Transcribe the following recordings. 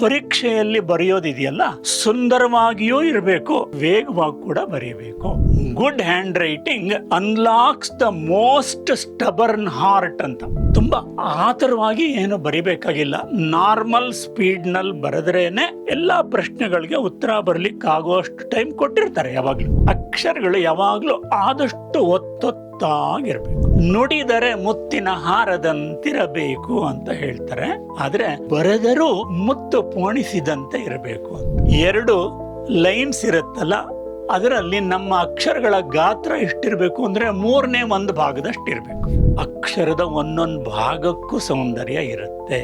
ಪರೀಕ್ಷೆಯಲ್ಲಿ ಬರೆಯೋದಿದೆಯಲ್ಲ, ಸುಂದರವಾಗಿಯೂ ಇರಬೇಕು, ವೇಗವಾಗಿ ಕೂಡ ಬರೆಯಬೇಕು. Good handwriting unlocks the most stubborn heart ಅಂತ. ತುಂಬಾ ಆತರವಾಗಿ ಏನು ಬರಿಬೇಕಾಗಿಲ್ಲ, ನಾರ್ಮಲ್ ಸ್ಪೀಡ್ ನಲ್ಲಿ ಬರೆದ್ರೇನೆ ಎಲ್ಲಾ ಪ್ರಶ್ನೆಗಳಿಗೆ ಉತ್ತರ ಬರ್ಲಿಕ್ಕೆ ಆಗುವಷ್ಟು ಟೈಮ್ ಕೊಟ್ಟಿರ್ತಾರೆ. ಯಾವಾಗ್ಲೂ ಅಕ್ಷರಗಳು ಯಾವಾಗ್ಲೂ ಆದಷ್ಟು ಒತ್ತೊತ್ತಾಗಿರ್ಬೇಕು. ನುಡಿದರೆ ಮುತ್ತಿನ ಹಾರದಂತಿರಬೇಕು ಅಂತ ಹೇಳ್ತಾರೆ. ಆದ್ರೆ ಬರೆದರೂ ಮುತ್ತು ಪೋಣಿಸಿದಂತೆ ಇರಬೇಕು ಅಂತ. 2 ಲೈನ್ಸ್ ಇರುತ್ತಲ್ಲ, ಅದರಲ್ಲಿ ನಮ್ಮ ಅಕ್ಷರಗಳ ಗಾತ್ರ ಎಷ್ಟಿರ್ಬೇಕು ಅಂದ್ರೆ 1/3 ಭಾಗದಷ್ಟು ಇರಬೇಕು. ಅಕ್ಷರದ ಒಂದೊಂದು ಭಾಗಕ್ಕೂ ಸೌಂದರ್ಯ ಇರುತ್ತೆ.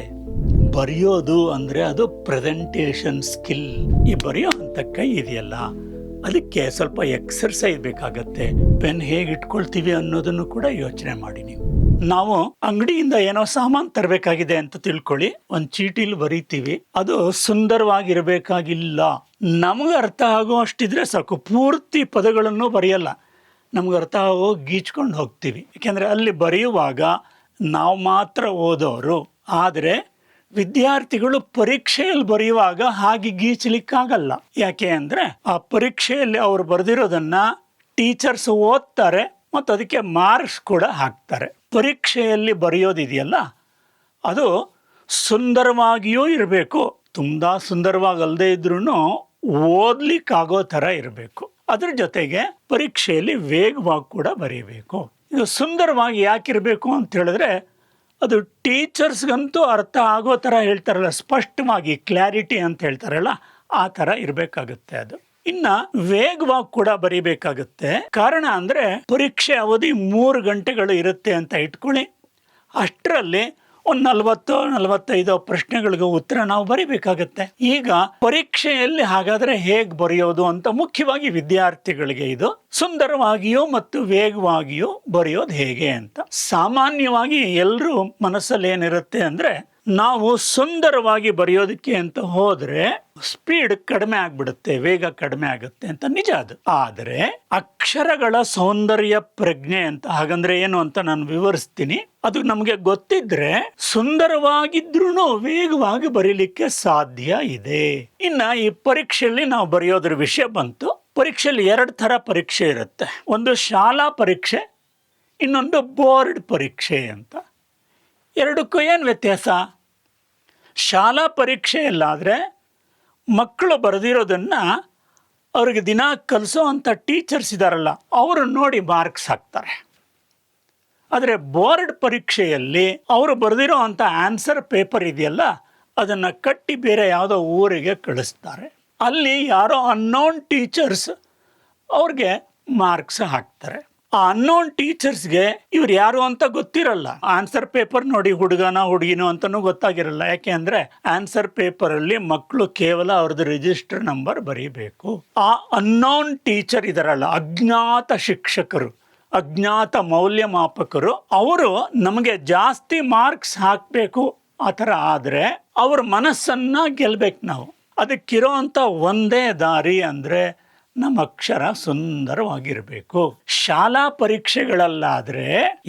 ಬರೆಯೋದು ಅಂದ್ರೆ ಅದು ಪ್ರೆಸೆಂಟೇಷನ್ ಸ್ಕಿಲ್. ಈ ಬರೆಯೋ ಅಂತ ಕೈ ಇದೆಯಲ್ಲ, ಅದಕ್ಕೆ ಸ್ವಲ್ಪ ಎಕ್ಸರ್ಸೈಸ್ ಬೇಕಾಗತ್ತೆ. ಪೆನ್ ಹೇಗೆ ಇಟ್ಕೊಳ್ತೀವಿ ಅನ್ನೋದನ್ನು ಕೂಡ ಯೋಚನೆ ಮಾಡಿ. ನಾವು ಅಂಗಡಿಯಿಂದ ಏನೋ ಸಾಮಾನು ತರಬೇಕಾಗಿದೆ ಅಂತ ತಿಳ್ಕೊಳ್ಳಿ, ಒಂದು ಚೀಟಿಲಿ ಬರೀತೀವಿ. ಅದು ಸುಂದರವಾಗಿರ್ಬೇಕಾಗಿಲ್ಲ, ನಮಗೆ ಅರ್ಥ ಆಗೋ ಅಷ್ಟಿದ್ರೆ ಸಾಕು. ಪೂರ್ತಿ ಪದಗಳನ್ನು ಬರೆಯಲ್ಲ, ನಮ್ಗೆ ಅರ್ಥ ಆಗೋ ಗೀಚ್ಕೊಂಡು ಹೋಗ್ತೀವಿ. ಯಾಕೆಂದ್ರೆ ಅಲ್ಲಿ ಬರೆಯುವಾಗ ನಾವು ಮಾತ್ರ ಓದೋರು. ಆದರೆ ವಿದ್ಯಾರ್ಥಿಗಳು ಪರೀಕ್ಷೆಯಲ್ಲಿ ಬರೆಯುವಾಗ ಹಾಗೆ ಗೀಚಲಿಕ್ಕಾಗಲ್ಲ. ಯಾಕೆ ಅಂದ್ರೆ ಆ ಪರೀಕ್ಷೆಯಲ್ಲಿ ಅವ್ರು ಬರೆದಿರೋದನ್ನ ಟೀಚರ್ಸ್ ಓದ್ತಾರೆ ಮತ್ತು ಅದಕ್ಕೆ ಮಾರ್ಕ್ಸ್ ಕೂಡ ಹಾಕ್ತಾರೆ. ಪರೀಕ್ಷೆಯಲ್ಲಿ ಬರೆಯೋದಿದೆಯಲ್ಲ, ಅದು ಸುಂದರವಾಗಿಯೂ ಇರಬೇಕು, ತುಂಬ ಸುಂದರವಾಗಲ್ಲದೆ ಇದ್ರೂ ಓದ್ಲಿಕ್ಕಾಗೋ ಥರ ಇರಬೇಕು. ಅದ್ರ ಜೊತೆಗೆ ಪರೀಕ್ಷೆಯಲ್ಲಿ ವೇಗವಾಗಿ ಕೂಡ ಬರೀಬೇಕು. ಇದು ಸುಂದರವಾಗಿ ಯಾಕಿರಬೇಕು ಅಂತ ಹೇಳಿದ್ರೆ, ಅದು ಟೀಚರ್ಸ್ಗಂತೂ ಅರ್ಥ ಆಗೋ ಥರ ಹೇಳ್ತಾರಲ್ಲ, ಸ್ಪಷ್ಟವಾಗಿ ಕ್ಲಾರಿಟಿ ಅಂತ ಹೇಳ್ತಾರಲ್ಲ, ಆ ಥರ ಇರಬೇಕಾಗುತ್ತೆ. ಅದು ಇನ್ನ ವೇಗವಾಗಿ ಕೂಡ ಬರೀಬೇಕಾಗುತ್ತೆ. ಕಾರಣ ಅಂದ್ರೆ ಪರೀಕ್ಷೆ ಅವಧಿ 3 ಗಂಟೆಗಳು ಇರುತ್ತೆ ಅಂತ ಇಟ್ಕೊಳ್ಳಿ. ಅಷ್ಟರಲ್ಲಿ ಒಂದು 40-45 ಪ್ರಶ್ನೆಗಳಿಗೆ ಉತ್ತರ ನಾವು ಬರೀಬೇಕಾಗತ್ತೆ. ಈಗ ಪರೀಕ್ಷೆಯಲ್ಲಿ ಹಾಗಾದ್ರೆ ಹೇಗೆ ಬರೆಯೋದು ಅಂತ ಮುಖ್ಯವಾಗಿ ವಿದ್ಯಾರ್ಥಿಗಳಿಗೆ ಇದು ಸುಂದರವಾಗಿಯೂ ಮತ್ತು ವೇಗವಾಗಿಯೂ ಬರೆಯೋದು ಹೇಗೆ ಅಂತ. ಸಾಮಾನ್ಯವಾಗಿ ಎಲ್ಲರೂ ಮನಸ್ಸಲ್ಲಿ ಏನಿರುತ್ತೆ ಅಂದ್ರೆ, ನಾವು ಸುಂದರವಾಗಿ ಬರೆಯೋದಕ್ಕೆ ಅಂತ ಹೋದ್ರೆ ಸ್ಪೀಡ್ ಕಡಿಮೆ ಆಗ್ಬಿಡುತ್ತೆ, ವೇಗ ಕಡಿಮೆ ಆಗುತ್ತೆ ಅಂತ ನಿಜ ಅದು. ಆದರೆ ಅಕ್ಷರಗಳ ಸೌಂದರ್ಯ ಪ್ರಜ್ಞೆ ಅಂತ, ಹಾಗಂದ್ರೆ ಏನು ಅಂತ ನಾನು ವಿವರಿಸ್ತೀನಿ. ಅದು ನಮಗೆ ಗೊತ್ತಿದ್ರೆ ಸುಂದರವಾಗಿದ್ರೂ ವೇಗವಾಗಿ ಬರೀಲಿಕ್ಕೆ ಸಾಧ್ಯ ಇದೆ. ಇನ್ನ ಈ ಪರೀಕ್ಷೆಯಲ್ಲಿ ನಾವು ಬರೆಯೋದ್ರ ವಿಷಯ ಬಂತು. ಪರೀಕ್ಷೆಯಲ್ಲಿ 2 ಥರ ಪರೀಕ್ಷೆ ಇರುತ್ತೆ. ಒಂದು ಶಾಲಾ ಪರೀಕ್ಷೆ, ಇನ್ನೊಂದು ಬೋರ್ಡ್ ಪರೀಕ್ಷೆ ಅಂತ. ಎರಡಕ್ಕೂ ಏನು ವ್ಯತ್ಯಾಸ? ಶಾಲಾ ಪರೀಕ್ಷೆಯಲ್ಲಾದರೆ ಮಕ್ಕಳು ಬರೆದಿರೋದನ್ನು ಅವ್ರಿಗೆ ದಿನ ಕಲಿಸೋ ಅಂಥ ಟೀಚರ್ಸ್ ಇದ್ದಾರಲ್ಲ, ಅವರು ನೋಡಿ ಮಾರ್ಕ್ಸ್ ಹಾಕ್ತಾರೆ. ಆದರೆ ಬೋರ್ಡ್ ಪರೀಕ್ಷೆಯಲ್ಲಿ ಅವರು ಬರೆದಿರೋ ಅಂಥ ಆನ್ಸರ್ ಪೇಪರ್ ಇದೆಯಲ್ಲ, ಅದನ್ನು ಕಟ್ಟಿ ಬೇರೆ ಯಾವುದೋ ಊರಿಗೆ ಕಳಿಸ್ತಾರೆ. ಅಲ್ಲಿ ಯಾರೋ ಅನ್ನೋನ್ ಟೀಚರ್ಸ್ ಅವ್ರಿಗೆ ಮಾರ್ಕ್ಸ್ ಹಾಕ್ತಾರೆ. ಆ ಅನ್ನೋನ್ ಟೀಚರ್ಸ್ಗೆ ಇವ್ರು ಯಾರು ಅಂತ ಗೊತ್ತಿರಲ್ಲ. ಆನ್ಸರ್ ಪೇಪರ್ ನೋಡಿ ಹುಡುಗನ ಹುಡುಗಿನೋ ಅಂತನೂ ಗೊತ್ತಾಗಿರಲ್ಲ. ಯಾಕೆ ಅಂದ್ರೆ ಆನ್ಸರ್ ಪೇಪರ್ ಅಲ್ಲಿ ಮಕ್ಕಳು ಕೇವಲ ಅವ್ರದ್ದು ರಿಜಿಸ್ಟರ್ ನಂಬರ್ ಬರೀಬೇಕು. ಆ ಅನ್ನೋನ್ ಟೀಚರ್ ಇದಾರಲ್ಲ, ಅಜ್ಞಾತ ಶಿಕ್ಷಕರು, ಅಜ್ಞಾತ ಮೌಲ್ಯಮಾಪಕರು, ಅವರು ನಮಗೆ ಜಾಸ್ತಿ ಮಾರ್ಕ್ಸ್ ಹಾಕಬೇಕು. ಆ ಥರ ಆದರೆ ಅವ್ರ ಮನಸ್ಸನ್ನ ಗೆಲ್ಬೇಕು ನಾವು. ಅದಕ್ಕಿರೋ ಅಂಥ ಒಂದೇ ದಾರಿ ಅಂದ್ರೆ ನಮ್ಮ ಅಕ್ಷರ ಸುಂದರವಾಗಿರಬೇಕು. ಶಾಲಾ ಪರೀಕ್ಷೆಗಳಲ್ಲಾದ್ರೆ,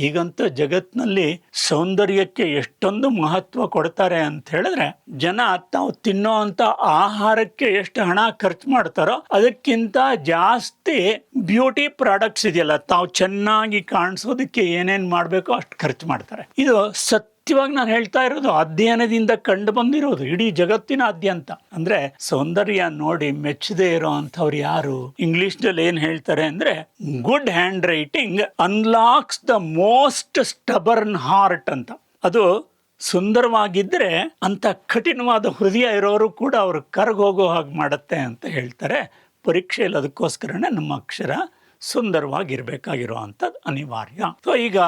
ಈಗಂತೂ ಜಗತ್ತಿನಲ್ಲಿ ಸೌಂದರ್ಯಕ್ಕೆ ಎಷ್ಟೊಂದು ಮಹತ್ವ ಕೊಡ್ತಾರೆ ಅಂತ ಹೇಳಿದ್ರೆ, ಜನ ತಾವು ತಿನ್ನೋ ಅಂತ ಆಹಾರಕ್ಕೆ ಎಷ್ಟು ಹಣ ಖರ್ಚು ಮಾಡ್ತಾರೋ ಅದಕ್ಕಿಂತ ಜಾಸ್ತಿ ಬ್ಯೂಟಿ ಪ್ರಾಡಕ್ಟ್ಸ್ ಇದೆಯಲ್ಲ, ತಾವು ಚೆನ್ನಾಗಿ ಕಾಣಿಸೋದಕ್ಕೆ ಏನೇನ್ ಮಾಡ್ಬೇಕೋ ಅಷ್ಟು ಖರ್ಚು ಮಾಡ್ತಾರೆ. ಇದು ಸತ್ಯವಾಗಿ ನಾನು ಹೇಳ್ತಾ ಇರೋದು, ಅಧ್ಯಯನದಿಂದ ಕಂಡು ಬಂದಿರೋದು ಇಡೀ ಜಗತ್ತಿನಾದ್ಯಂತ. ಅಂದ್ರೆ ಸೌಂದರ್ಯ ನೋಡಿ ಮೆಚ್ಚದೇ ಇರೋ ಅಂಥವ್ರು ಯಾರು? ಇಂಗ್ಲಿಷ್ ನಲ್ಲಿ ಏನ್ ಹೇಳ್ತಾರೆ ಅಂದ್ರೆ, good handwriting unlocks the most stubborn heart ಅಂತ. ಅದು ಸುಂದರವಾಗಿದ್ರೆ ಅಂತ ಕಠಿಣವಾದ ಹೃದಯ ಇರೋರು ಕೂಡ ಅವ್ರು ಕರಗೋಗೋ ಹಾಗೆ ಮಾಡುತ್ತೆ ಅಂತ ಹೇಳ್ತಾರೆ. ಪರೀಕ್ಷೆಯಲ್ಲಿ ಅದಕ್ಕೋಸ್ಕರನೇ ನಮ್ಮ ಅಕ್ಷರ ಸುಂದರವಾಗಿರ್ಬೇಕಾಗಿರೋ ಅಂಥದ್ದು ಅನಿವಾರ್ಯ. ಸೊ ಈಗ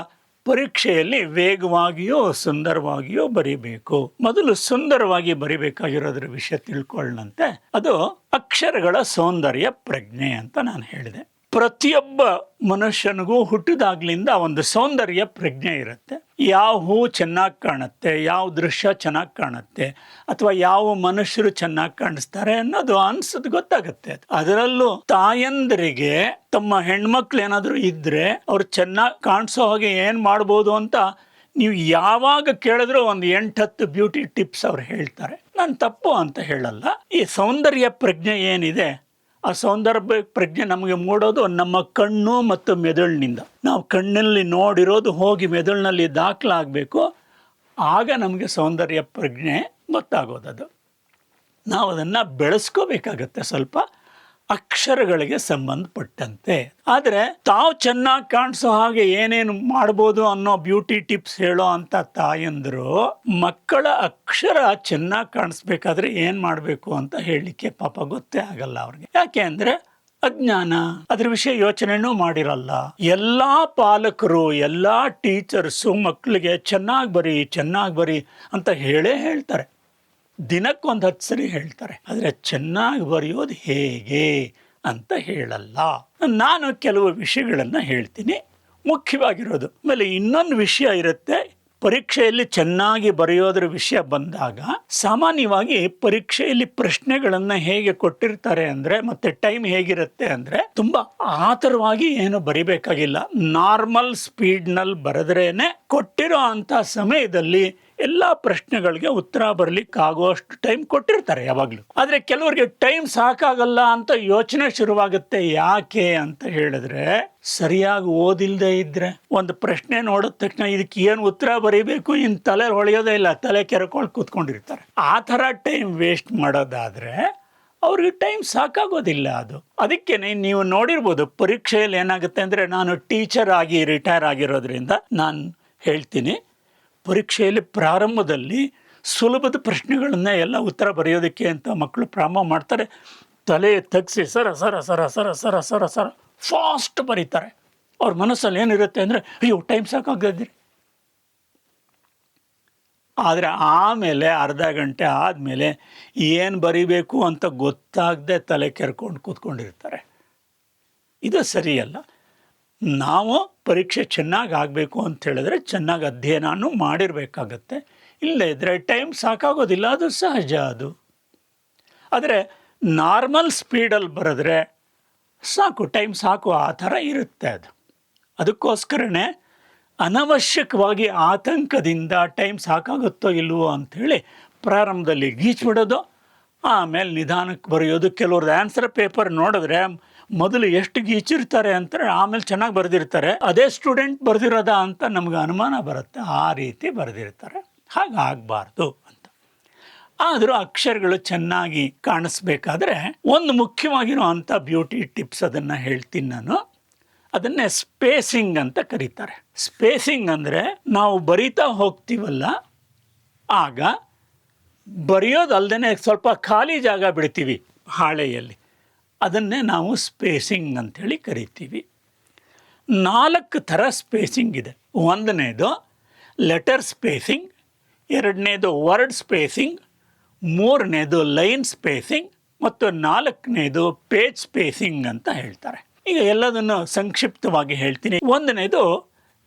ಪರೀಕ್ಷೆಯಲ್ಲಿ ವೇಗವಾಗಿಯೋ ಸುಂದರವಾಗಿಯೋ ಬರೀಬೇಕು. ಮೊದಲು ಸುಂದರವಾಗಿ ಬರಿಬೇಕಾಗಿರೋದ್ರ ವಿಷಯ ತಿಳ್ಕೊಳ್ಳಂತೆ. ಅದು ಅಕ್ಷರಗಳ ಸೌಂದರ್ಯ ಪ್ರಜ್ಞೆ ಅಂತ ನಾನು ಹೇಳಿದೆ. ಪ್ರತಿಯೊಬ್ಬ ಮನುಷ್ಯನಿಗೂ ಹುಟ್ಟಿದಾಗ್ಲಿಂದ ಒಂದು ಸೌಂದರ್ಯ ಪ್ರಜ್ಞೆ ಇರುತ್ತೆ. ಯಾವ ಹೂ ಚೆನ್ನಾಗಿ ಕಾಣುತ್ತೆ, ಯಾವ ದೃಶ್ಯ ಚೆನ್ನಾಗಿ ಕಾಣುತ್ತೆ, ಅಥವಾ ಯಾವ ಮನುಷ್ಯರು ಚೆನ್ನಾಗಿ ಕಾಣಿಸ್ತಾರೆ ಅನ್ನೋದು ಅನ್ಸದ್ ಗೊತ್ತಾಗುತ್ತೆ. ಅದರಲ್ಲೂ ತಾಯಂದರಿಗೆ ತಮ್ಮ ಹೆಣ್ಮಕ್ಳು ಏನಾದರೂ ಇದ್ರೆ ಅವ್ರು ಚೆನ್ನಾಗಿ ಕಾಣಿಸೋ ಹಾಗೆ ಏನ್ ಮಾಡ್ಬೋದು ಅಂತ ನೀವು ಯಾವಾಗ ಕೇಳಿದ್ರು ಒಂದು 8-10 ಬ್ಯೂಟಿ ಟಿಪ್ಸ್ ಅವ್ರು ಹೇಳ್ತಾರೆ. ನಾನು ತಪ್ಪು ಅಂತ ಹೇಳಲ್ಲ. ಈ ಸೌಂದರ್ಯ ಪ್ರಜ್ಞೆ ಏನಿದೆ, ಆ ಸೌಂದರ್ಯ ಪ್ರಜ್ಞೆ ನಮಗೆ ಮೂಡೋದು ನಮ್ಮ ಕಣ್ಣು ಮತ್ತು ಮೆದುಳಿನಿಂದ. ನಾವು ಕಣ್ಣಲ್ಲಿ ನೋಡಿರೋದು ಹೋಗಿ ಮೆದುಳಿನಲ್ಲಿ ದಾಖಲಾಗಬೇಕು, ಆಗ ನಮಗೆ ಸೌಂದರ್ಯ ಪ್ರಜ್ಞೆ ಗೊತ್ತಾಗೋದದು. ನಾವು ಅದನ್ನು ಬೆಳೆಸ್ಕೋಬೇಕಾಗತ್ತೆ ಸ್ವಲ್ಪ ಅಕ್ಷರಗಳಿಗೆ ಸಂಬಂಧಪಟ್ಟಂತೆ. ಆದರೆ ತಾವು ಚೆನ್ನಾಗಿ ಕಾಣಿಸೋ ಹಾಗೆ ಏನೇನು ಮಾಡ್ಬೋದು ಅನ್ನೋ ಬ್ಯೂಟಿ ಟಿಪ್ಸ್ ಹೇಳೋ ಅಂತ ತಾಯಂದರು ಮಕ್ಕಳ ಅಕ್ಷರ ಚೆನ್ನಾಗಿ ಕಾಣಿಸ್ಬೇಕಾದ್ರೆ ಏನು ಮಾಡಬೇಕು ಅಂತ ಹೇಳಲಿಕ್ಕೆ ಪಾಪ ಗೊತ್ತೇ ಆಗಲ್ಲ ಅವ್ರಿಗೆ. ಯಾಕೆ ಅಂದರೆ ಅಜ್ಞಾನ, ಅದ್ರ ವಿಷಯ ಯೋಚನೆನೂ ಮಾಡಿರಲ್ಲ. ಎಲ್ಲ ಪಾಲಕರು, ಎಲ್ಲ ಟೀಚರ್ಸು ಮಕ್ಕಳಿಗೆ ಚೆನ್ನಾಗಿ ಬರಿ ಅಂತ ಹೇಳ್ತಾರೆ. ದಿನಕ್ಕೊಂದು 10 ಸರಿ ಹೇಳ್ತಾರೆ. ಆದರೆ ಚೆನ್ನಾಗಿ ಬರೆಯೋದು ಹೇಗೆ ಅಂತ ಹೇಳಲ್ಲ. ನಾನು ಕೆಲವು ವಿಷಯಗಳನ್ನು ಹೇಳ್ತೀನಿ, ಮುಖ್ಯವಾಗಿರೋದು. ಆಮೇಲೆ ಇನ್ನೊಂದು ವಿಷಯ ಇರುತ್ತೆ, ಪರೀಕ್ಷೆಯಲ್ಲಿ ಚೆನ್ನಾಗಿ ಬರೆಯೋದ್ರ ವಿಷಯ ಬಂದಾಗ ಸಾಮಾನ್ಯವಾಗಿ ಪರೀಕ್ಷೆಯಲ್ಲಿ ಪ್ರಶ್ನೆಗಳನ್ನು ಹೇಗೆ ಕೊಟ್ಟಿರ್ತಾರೆ ಅಂದರೆ, ಮತ್ತೆ ಟೈಮ್ ಹೇಗಿರುತ್ತೆ ಅಂದರೆ, ತುಂಬ ಆತರವಾಗಿ ಏನು ಬರಿಬೇಕಾಗಿಲ್ಲ. ನಾರ್ಮಲ್ ಸ್ಪೀಡ್ನಲ್ಲಿ ಬರೆದ್ರೇನೆ ಕೊಟ್ಟಿರೋ ಅಂಥ ಸಮಯದಲ್ಲಿ ಎಲ್ಲ ಪ್ರಶ್ನೆಗಳಿಗೆ ಉತ್ತರ ಬರಲಿಕ್ಕಾಗುವಷ್ಟು ಟೈಮ್ ಕೊಟ್ಟಿರ್ತಾರೆ ಯಾವಾಗಲೂ. ಆದರೆ ಕೆಲವರಿಗೆ ಟೈಮ್ ಸಾಕಾಗಲ್ಲ ಅಂತ ಯೋಚನೆ ಶುರುವಾಗುತ್ತೆ. ಯಾಕೆ ಅಂತ ಹೇಳಿದ್ರೆ, ಸರಿಯಾಗಿ ಓದಿಲ್ಲದೆ ಇದ್ರೆ ಒಂದು ಪ್ರಶ್ನೆ ನೋಡಿದ ತಕ್ಷಣ ಇದಕ್ಕೆ ಏನು ಉತ್ತರ ಬರೀಬೇಕು ಇನ್ನು ತಲೆ ಹೊಳೆಯೋದೇ ಇಲ್ಲ, ತಲೆ ಕೆರ್ಕೊಂಡು ಕೂತ್ಕೊಂಡಿರ್ತಾರೆ. ಆ ಥರ ಟೈಮ್ ವೇಸ್ಟ್ ಮಾಡೋದಾದರೆ ಅವ್ರಿಗೆ ಟೈಮ್ ಸಾಕಾಗೋದಿಲ್ಲ. ಅದಕ್ಕೇನೆ ನೀವು ನೋಡಿರ್ಬೋದು ಪರೀಕ್ಷೆಯಲ್ಲಿ ಏನಾಗುತ್ತೆ ಅಂದರೆ, ನಾನು ಟೀಚರ್ ಆಗಿ ರಿಟೈರ್ ಆಗಿರೋದ್ರಿಂದ ನಾನು ಹೇಳ್ತೀನಿ, ಪರೀಕ್ಷೆಯಲ್ಲಿ ಪ್ರಾರಂಭದಲ್ಲಿ ಸುಲಭದ ಪ್ರಶ್ನೆಗಳನ್ನ ಎಲ್ಲ ಉತ್ತರ ಬರೆಯೋದಕ್ಕೆ ಅಂತ ಮಕ್ಕಳು ಪ್ರಾರಂಭ ಮಾಡ್ತಾರೆ. ತಲೆ ತಗ್ಸಿ ಸರ ಸರ ಸರ ಸರ ಸರ ಸರ ಸರ ಫಾಸ್ಟ್ ಬರೀತಾರೆ. ಅವ್ರ ಮನಸ್ಸಲ್ಲಿ ಏನಿರುತ್ತೆ ಅಂದರೆ, ಅಯ್ಯೋ ಟೈಮ್ ಸಾಕಾಗದಿರಿ. ಆದರೆ ಆಮೇಲೆ ಅರ್ಧ ಗಂಟೆ ಆದಮೇಲೆ ಏನು ಬರೀಬೇಕು ಅಂತ ಗೊತ್ತಾಗದೆ ತಲೆ ಕೆರ್ಕೊಂಡು ಕೂತ್ಕೊಂಡಿರ್ತಾರೆ. ಇದು ಸರಿಯಲ್ಲ. ನಾವು ಪರೀಕ್ಷೆ ಚೆನ್ನಾಗಿ ಆಗಬೇಕು ಅಂತ ಹೇಳಿದ್ರೆ ಚೆನ್ನಾಗಿ ಅಧ್ಯಯನನೂ ಮಾಡಿರಬೇಕಾಗತ್ತೆ. ಇಲ್ಲದೇ ಇದ್ದರೆ ಟೈಮ್ ಸಾಕಾಗೋದಿಲ್ಲ, ಅದು ಸಹಜ. ಆದರೆ ನಾರ್ಮಲ್ ಸ್ಪೀಡಲ್ಲಿ ಬರೆದ್ರೆ ಸಾಕು, ಟೈಮ್ ಸಾಕು, ಆ ಥರ ಇರುತ್ತೆ ಅದಕ್ಕೋಸ್ಕರನೇ ಅನವಶ್ಯಕವಾಗಿ ಆತಂಕದಿಂದ ಟೈಮ್ ಸಾಕಾಗುತ್ತೋ ಇಲ್ವೋ ಅಂಥೇಳಿ ಪ್ರಾರಂಭದಲ್ಲಿ ಗೀಚ್ಬಿಡೋದು, ಆಮೇಲೆ ನಿಧಾನಕ್ಕೆ ಬರೆಯೋದು. ಕೆಲವ್ರದ್ದು ಆನ್ಸರ್ ಪೇಪರ್ ನೋಡಿದ್ರೆ ಮೊದಲು ಎಷ್ಟು ಗೀಚಿರ್ತಾರೆ ಅಂತಾರೆ, ಆಮೇಲೆ ಚೆನ್ನಾಗಿ ಬರೆದಿರ್ತಾರೆ. ಅದೇ ಸ್ಟೂಡೆಂಟ್ ಬರೆದಿರೋದ ಅಂತ ನಮ್ಗೆ ಅನುಮಾನ ಬರುತ್ತೆ. ಆ ರೀತಿ ಬರೆದಿರ್ತಾರೆ. ಹಾಗಾಗಬಾರ್ದು ಅಂತ. ಆದರೂ ಅಕ್ಷರಗಳು ಚೆನ್ನಾಗಿ ಕಾಣಿಸ್ಬೇಕಾದ್ರೆ ಒಂದು ಮುಖ್ಯವಾಗಿರೋ ಅಂಥ ಬ್ಯೂಟಿ ಟಿಪ್ಸ್ ಅದನ್ನು ಹೇಳ್ತೀನಿ ನಾನು. ಅದನ್ನೇ ಸ್ಪೇಸಿಂಗ್ ಅಂತ ಕರೀತಾರೆ. ಸ್ಪೇಸಿಂಗ್ ಅಂದರೆ ನಾವು ಬರಿತಾ ಹೋಗ್ತೀವಲ್ಲ, ಆಗ ಬರೆಯೋದಲ್ದೇ ಸ್ವಲ್ಪ ಖಾಲಿ ಜಾಗ ಬಿಡ್ತೀವಿ ಹಾಳೆಯಲ್ಲಿ, ಅದನ್ನೇ ನಾವು ಸ್ಪೇಸಿಂಗ್ ಅಂಥೇಳಿ ಕರಿತೀವಿ. 4 ಥರ ಸ್ಪೇಸಿಂಗ್ ಇದೆ. ಒಂದನೇದು ಲೆಟರ್ ಸ್ಪೇಸಿಂಗ್, ಎರಡನೇದು ವರ್ಡ್ ಸ್ಪೇಸಿಂಗ್, ಮೂರನೇದು ಲೈನ್ ಸ್ಪೇಸಿಂಗ್ ಮತ್ತು 4ನೇದು ಪೇಜ್ ಸ್ಪೇಸಿಂಗ್ ಅಂತ ಹೇಳ್ತಾರೆ. ಈಗ ಎಲ್ಲದನ್ನು ಸಂಕ್ಷಿಪ್ತವಾಗಿ ಹೇಳ್ತೀನಿ. ಒಂದನೇದು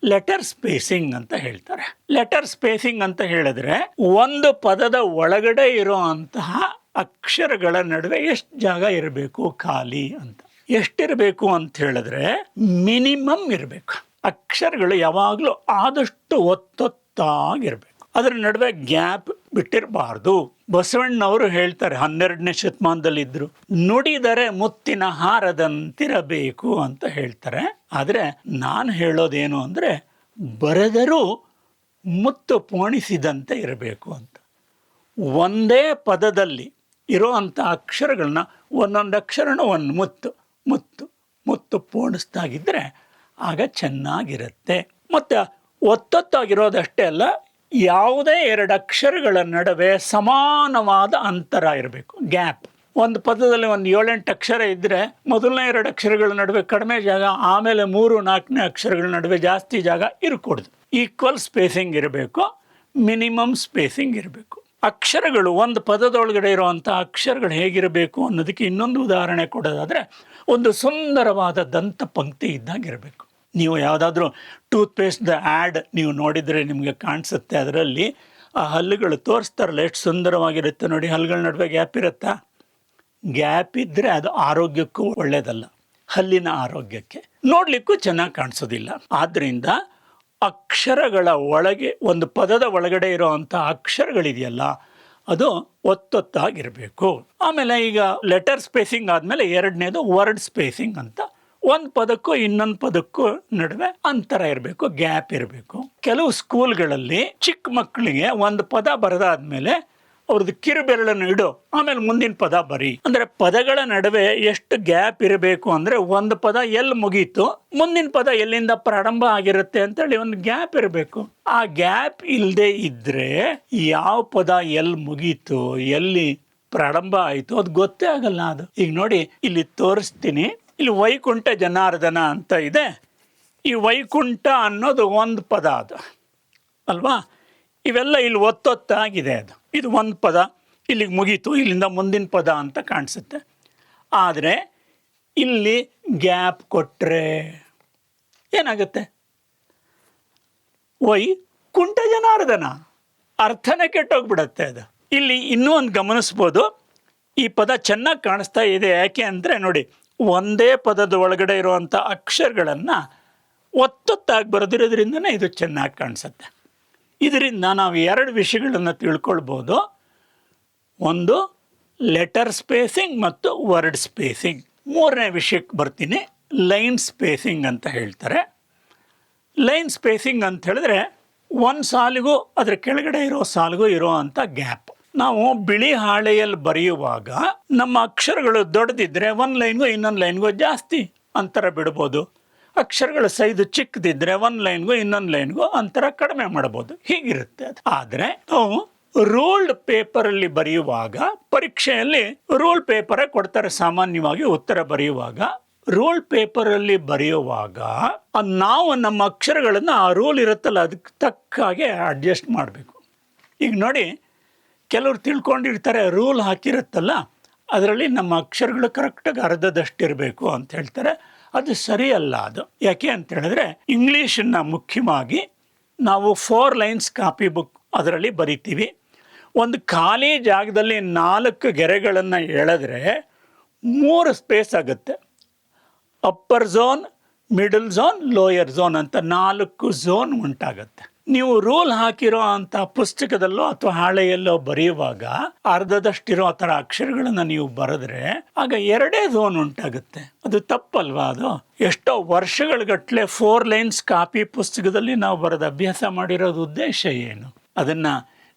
ಲೆಟರ್ ಸ್ಪೇಸಿಂಗ್ ಅಂತ ಹೇಳ್ತಾರೆ. ಲೆಟರ್ ಸ್ಪೇಸಿಂಗ್ ಅಂತ ಹೇಳಿದ್ರೆ ಒಂದು ಪದದ ಒಳಗಡೆ ಇರೋ ಅಂತಹ ಅಕ್ಷರಗಳ ನಡುವೆ ಎಷ್ಟು ಜಾಗ ಇರಬೇಕು ಖಾಲಿ ಅಂತ. ಎಷ್ಟಿರಬೇಕು ಅಂತ ಹೇಳಿದ್ರೆ ಮಿನಿಮಮ್ ಇರಬೇಕು. ಅಕ್ಷರಗಳು ಯಾವಾಗಲೂ ಆದಷ್ಟು ಒತ್ತೊತ್ತಾಗಿರ್ಬೇಕು, ಅದರ ನಡುವೆ ಗ್ಯಾಪ್ ಬಿಟ್ಟಿರಬಾರ್ದು. ಬಸವಣ್ಣವರು ಹೇಳ್ತಾರೆ, 12ನೇ ಶತಮಾನದಲ್ಲಿದ್ದರು, ನುಡಿದರೆ ಮುತ್ತಿನ ಹಾರದಂತಿರಬೇಕು ಅಂತ ಹೇಳ್ತಾರೆ. ಆದರೆ ನಾನು ಹೇಳೋದೇನು ಅಂದರೆ, ಬರೆದರೂ ಮುತ್ತು ಪೋಣಿಸಿದಂತೆ ಇರಬೇಕು ಅಂತ. ಒಂದೇ ಪದದಲ್ಲಿ ಇರೋ ಅಂಥ ಅಕ್ಷರಗಳನ್ನ ಒಂದೊಂದು ಅಕ್ಷರನ ಒಂದು ಮುತ್ತು ಮುತ್ತು ಮುತ್ತು ಪೋಣಿಸ್ದಾಗಿದ್ದರೆ ಆಗ ಚೆನ್ನಾಗಿರುತ್ತೆ. ಮತ್ತು ಒತ್ತೊತ್ತಾಗಿರೋದಷ್ಟೇ ಅಲ್ಲ, ಯಾವುದೇ 2 ಅಕ್ಷರಗಳ ನಡುವೆ ಸಮಾನವಾದ ಅಂತರ ಇರಬೇಕು, ಗ್ಯಾಪ್. ಒಂದು ಪದದಲ್ಲಿ ಒಂದು 7-8 ಅಕ್ಷರ ಇದ್ದರೆ ಮೊದಲನೇ 2 ಅಕ್ಷರಗಳ ನಡುವೆ ಕಡಿಮೆ ಜಾಗ, ಆಮೇಲೆ 3-4ನೇ ಅಕ್ಷರಗಳ ನಡುವೆ ಜಾಸ್ತಿ ಜಾಗ ಇರಕೂಡ್ದು. ಈಕ್ವಲ್ ಸ್ಪೇಸಿಂಗ್ ಇರಬೇಕು, ಮಿನಿಮಮ್ ಸ್ಪೇಸಿಂಗ್ ಇರಬೇಕು. ಅಕ್ಷರಗಳು, ಒಂದು ಪದದೊಳಗಡೆ ಇರುವಂಥ ಅಕ್ಷರಗಳು ಹೇಗಿರಬೇಕು ಅನ್ನೋದಕ್ಕೆ ಇನ್ನೊಂದು ಉದಾಹರಣೆ ಕೊಡೋದಾದರೆ, ಒಂದು ಸುಂದರವಾದ ದಂತ ಪಂಕ್ತಿ ಇದ್ದಾಗಿರಬೇಕು. ನೀವು ಯಾವುದಾದ್ರೂ ಟೂತ್ಪೇಸ್ಟ್ದ ಆ್ಯಡ್ ನೀವು ನೋಡಿದರೆ ನಿಮಗೆ ಕಾಣಿಸುತ್ತೆ, ಅದರಲ್ಲಿ ಆ ಹಲ್ಲುಗಳು ತೋರಿಸ್ತಾರಲ್ಲ ಎಷ್ಟು ಸುಂದರವಾಗಿರುತ್ತೆ ನೋಡಿ, ಹಲ್ಲುಗಳ ನಡುವೆ ಗ್ಯಾಪ್ ಇರುತ್ತಾ? ಗ್ಯಾಪ್ ಇದ್ದರೆ ಅದು ಆರೋಗ್ಯಕ್ಕೂ ಒಳ್ಳೆಯದಲ್ಲ, ಹಲ್ಲಿನ ಆರೋಗ್ಯಕ್ಕೆ ನೋಡಲಿಕ್ಕೂ ಚೆನ್ನಾಗಿ ಕಾಣಿಸೋದಿಲ್ಲ. ಆದ್ದರಿಂದ ಅಕ್ಷರಗಳ ಒಳಗೆ, ಒಂದು ಪದದ ಒಳಗಡೆ ಇರೋವಂಥ ಅಕ್ಷರಗಳಿದೆಯಲ್ಲ, ಅದು ಒತ್ತೊತ್ತಾಗಿರಬೇಕು. ಆಮೇಲೆ ಈಗ ಲೆಟರ್ ಸ್ಪೇಸಿಂಗ್ ಆದಮೇಲೆ ಎರಡನೇದು ವರ್ಡ್ ಸ್ಪೇಸಿಂಗ್ ಅಂತ. ಒಂದು ಪದಕ್ಕೂ ಇನ್ನೊಂದು ಪದಕ್ಕೂ ನಡುವೆ ಅಂತರ ಇರಬೇಕು, ಗ್ಯಾಪ್ ಇರಬೇಕು. ಕೆಲವು ಸ್ಕೂಲ್ಗಳಲ್ಲಿ ಚಿಕ್ಕ ಮಕ್ಕಳಿಗೆ ಒಂದು ಪದ ಬರೆದಾದ್ಮೇಲೆ ಅವ್ರದ್ದು ಕಿರುಬೆರಳನ್ನು ಇಡು, ಆಮೇಲೆ ಮುಂದಿನ ಪದ ಬರಿ. ಅಂದ್ರೆ ಪದಗಳ ನಡುವೆ ಎಷ್ಟು ಗ್ಯಾಪ್ ಇರಬೇಕು ಅಂದ್ರೆ ಒಂದು ಪದ ಎಲ್ಲಿ ಮುಗೀತು, ಮುಂದಿನ ಪದ ಎಲ್ಲಿಂದ ಪ್ರಾರಂಭ ಆಗಿರುತ್ತೆ ಅಂತೇಳಿ ಒಂದು ಗ್ಯಾಪ್ ಇರಬೇಕು. ಆ ಗ್ಯಾಪ್ ಇಲ್ಲದೆ ಇದ್ರೆ ಯಾವ ಪದ ಎಲ್ಲಿ ಮುಗೀತು, ಎಲ್ಲಿ ಪ್ರಾರಂಭ ಆಯಿತು ಅದು ಗೊತ್ತೇ ಆಗಲ್ಲ. ಅದು ಈಗ ನೋಡಿ, ಇಲ್ಲಿ ತೋರಿಸ್ತೀನಿ. ಇಲ್ಲಿ ವೈಕುಂಠ ಜನಾರ್ದನ ಅಂತ ಇದೆ. ಈ ವೈಕುಂಠ ಅನ್ನೋದು ಒಂದು ಪದ ಅದು ಅಲ್ವಾ. ಇವೆಲ್ಲ ಇಲ್ಲಿ ಒತ್ತೊತ್ತಾಗಿದೆ. ಇದು ಒಂದು ಪದ, ಇಲ್ಲಿಗೆ ಮುಗೀತು, ಇಲ್ಲಿಂದ ಮುಂದಿನ ಪದ ಅಂತ ಕಾಣಿಸುತ್ತೆ. ಆದರೆ ಇಲ್ಲಿ ಗ್ಯಾಪ್ ಕೊಟ್ಟರೆ ಏನಾಗುತ್ತೆ? ವೈಕುಂಠ ಜನಾರ್ದನ, ಅರ್ಥನೇ ಕೆಟ್ಟೋಗ್ಬಿಡತ್ತೆ ಅದು. ಇಲ್ಲಿ ಇನ್ನೂ ಒಂದು ಗಮನಿಸ್ಬೋದು, ಈ ಪದ ಚೆನ್ನಾಗಿ ಕಾಣಿಸ್ತಾ ಇದೆ. ಯಾಕೆ ಅಂದರೆ ನೋಡಿ, ಒಂದೇ ಪದದ ಒಳಗಡೆ ಇರುವಂಥ ಅಕ್ಷರಗಳನ್ನು ಒತ್ತೊತ್ತಾಗಿ ಬರೆದಿರೋದ್ರಿಂದನೇ ಇದು ಚೆನ್ನಾಗಿ ಕಾಣಿಸುತ್ತೆ. ಇದರಿಂದ ನಾವು ಎರಡು ವಿಷಯಗಳನ್ನು ತಿಳ್ಕೊಳ್ಬೋದು. ಒಂದು ಲೆಟರ್ ಸ್ಪೇಸಿಂಗ್ ಮತ್ತು ವರ್ಡ್ ಸ್ಪೇಸಿಂಗ್. ಮೂರನೇ ವಿಷಯಕ್ಕೆ ಬರ್ತೀನಿ, ಲೈನ್ ಸ್ಪೇಸಿಂಗ್ ಅಂತ ಹೇಳ್ತಾರೆ. ಲೈನ್ ಸ್ಪೇಸಿಂಗ್ ಅಂತ ಹೇಳಿದ್ರೆ ಒಂದು ಸಾಲಿಗೂ ಅದರ ಕೆಳಗಡೆ ಇರೋ ಸಾಲಿಗೂ ಇರೋ ಅಂಥ ಗ್ಯಾಪ್. ನಾವು ಬಿಳಿ ಹಾಳೆಯಲ್ಲಿ ಬರೆಯುವಾಗ ನಮ್ಮ ಅಕ್ಷರಗಳು ದೊಡ್ಡದಿದ್ರೆ ಒಂದು ಲೈನ್ಗೂ ಇನ್ನೊಂದು ಲೈನ್ಗೂ ಜಾಸ್ತಿ ಅಂತರ ಬಿಡ್ಬೋದು. ಅಕ್ಷರಗಳ ಸೈಜು ಚಿಕ್ಕದಿದ್ರೆ ಒಂದು ಲೈನ್ಗೂ ಇನ್ನೊಂದು ಲೈನ್ಗೂ ಅಂತರ ಕಡಿಮೆ ಮಾಡ್ಬೋದು. ಹೀಗಿರುತ್ತೆ ಅದು. ಆದರೆ ನಾವು ರೂಲ್ಡ್ ಪೇಪರಲ್ಲಿ ಬರೆಯುವಾಗ, ಪರೀಕ್ಷೆಯಲ್ಲಿ ರೂಲ್ ಪೇಪರೇ ಕೊಡ್ತಾರೆ ಸಾಮಾನ್ಯವಾಗಿ ಉತ್ತರ ಬರೆಯುವಾಗ. ರೂಲ್ ಪೇಪರಲ್ಲಿ ಬರೆಯುವಾಗ ನಾವು ನಮ್ಮ ಅಕ್ಷರಗಳನ್ನು ಆ ರೂಲ್ ಇರುತ್ತಲ್ಲ ಅದಕ್ಕೆ ತಕ್ಕ ಹಾಗೆ ಅಡ್ಜಸ್ಟ್ ಮಾಡಬೇಕು. ಈಗ ನೋಡಿ, ಕೆಲವರು ತಿಳ್ಕೊಂಡಿರ್ತಾರೆ ರೂಲ್ ಹಾಕಿರುತ್ತಲ್ಲ ಅದರಲ್ಲಿ ನಮ್ಮ ಅಕ್ಷರಗಳು ಕರೆಕ್ಟಾಗಿ ಅರ್ಧದಷ್ಟಿರಬೇಕು ಅಂತ ಹೇಳ್ತಾರೆ. ಅದು ಸರಿಯಲ್ಲ. ಅದು ಯಾಕೆ ಅಂತ ಹೇಳಿದ್ರೆ, ಇಂಗ್ಲೀಷನ್ನು ಮುಖ್ಯವಾಗಿ ನಾವು 4 ಲೈನ್ಸ್ ಕಾಪಿ ಬುಕ್ ಅದರಲ್ಲಿ ಬರಿತೀವಿ. ಒಂದು ಖಾಲಿ ಜಾಗದಲ್ಲಿ 4 ಗೆರೆಗಳನ್ನು ಎಳೆದ್ರೆ 3 ಸ್ಪೇಸ್ ಆಗುತ್ತೆ. Upper zone, middle zone, lower zone ಅಂತ 4 ಝೋನ್ ಉಂಟಾಗುತ್ತೆ. ನೀವು ರೂಲ್ ಹಾಕಿರೋ ಅಂಥ ಪುಸ್ತಕದಲ್ಲೋ ಅಥವಾ ಹಾಳೆಯಲ್ಲೋ ಬರೆಯುವಾಗ ಅರ್ಧದಷ್ಟಿರೋ ಆ ಥರ ಅಕ್ಷರಗಳನ್ನು ನೀವು ಬರೆದ್ರೆ ಆಗ 2 ಝೋನ್ ಉಂಟಾಗುತ್ತೆ. ಅದು ತಪ್ಪಲ್ವಾ? ಅದು ಎಷ್ಟೋ ವರ್ಷಗಳಗಟ್ಟಲೆ 4 ಲೈನ್ಸ್ ಕಾಪಿ ಪುಸ್ತಕದಲ್ಲಿ ನಾವು ಬರೆದ ಅಭ್ಯಾಸ ಮಾಡಿರೋದು ಉದ್ದೇಶ ಏನು? ಅದನ್ನ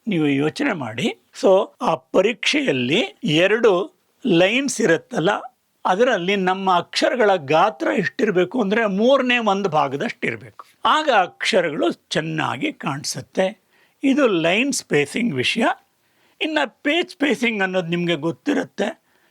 ನೀವು ಯೋಚನೆ ಮಾಡಿ. ಸೊ ಆ ಪರೀಕ್ಷೆಯಲ್ಲಿ 2 ಲೈನ್ಸ್ ಇರುತ್ತಲ್ಲ, ಅದರಲ್ಲಿ ನಮ್ಮ ಅಕ್ಷರಗಳ ಗಾತ್ರ ಎಷ್ಟಿರಬೇಕು ಅಂದರೆ 1/3 ಭಾಗದಷ್ಟಿರಬೇಕು. ಆಗ ಅಕ್ಷರಗಳು ಚೆನ್ನಾಗಿ ಕಾಣಿಸುತ್ತೆ. ಇದು ಲೈನ್ ಸ್ಪೇಸಿಂಗ್ ವಿಷಯ. ಇನ್ನು ಪೇಜ್ ಸ್ಪೇಸಿಂಗ್ ಅನ್ನೋದು ನಿಮಗೆ ಗೊತ್ತಿರುತ್ತೆ,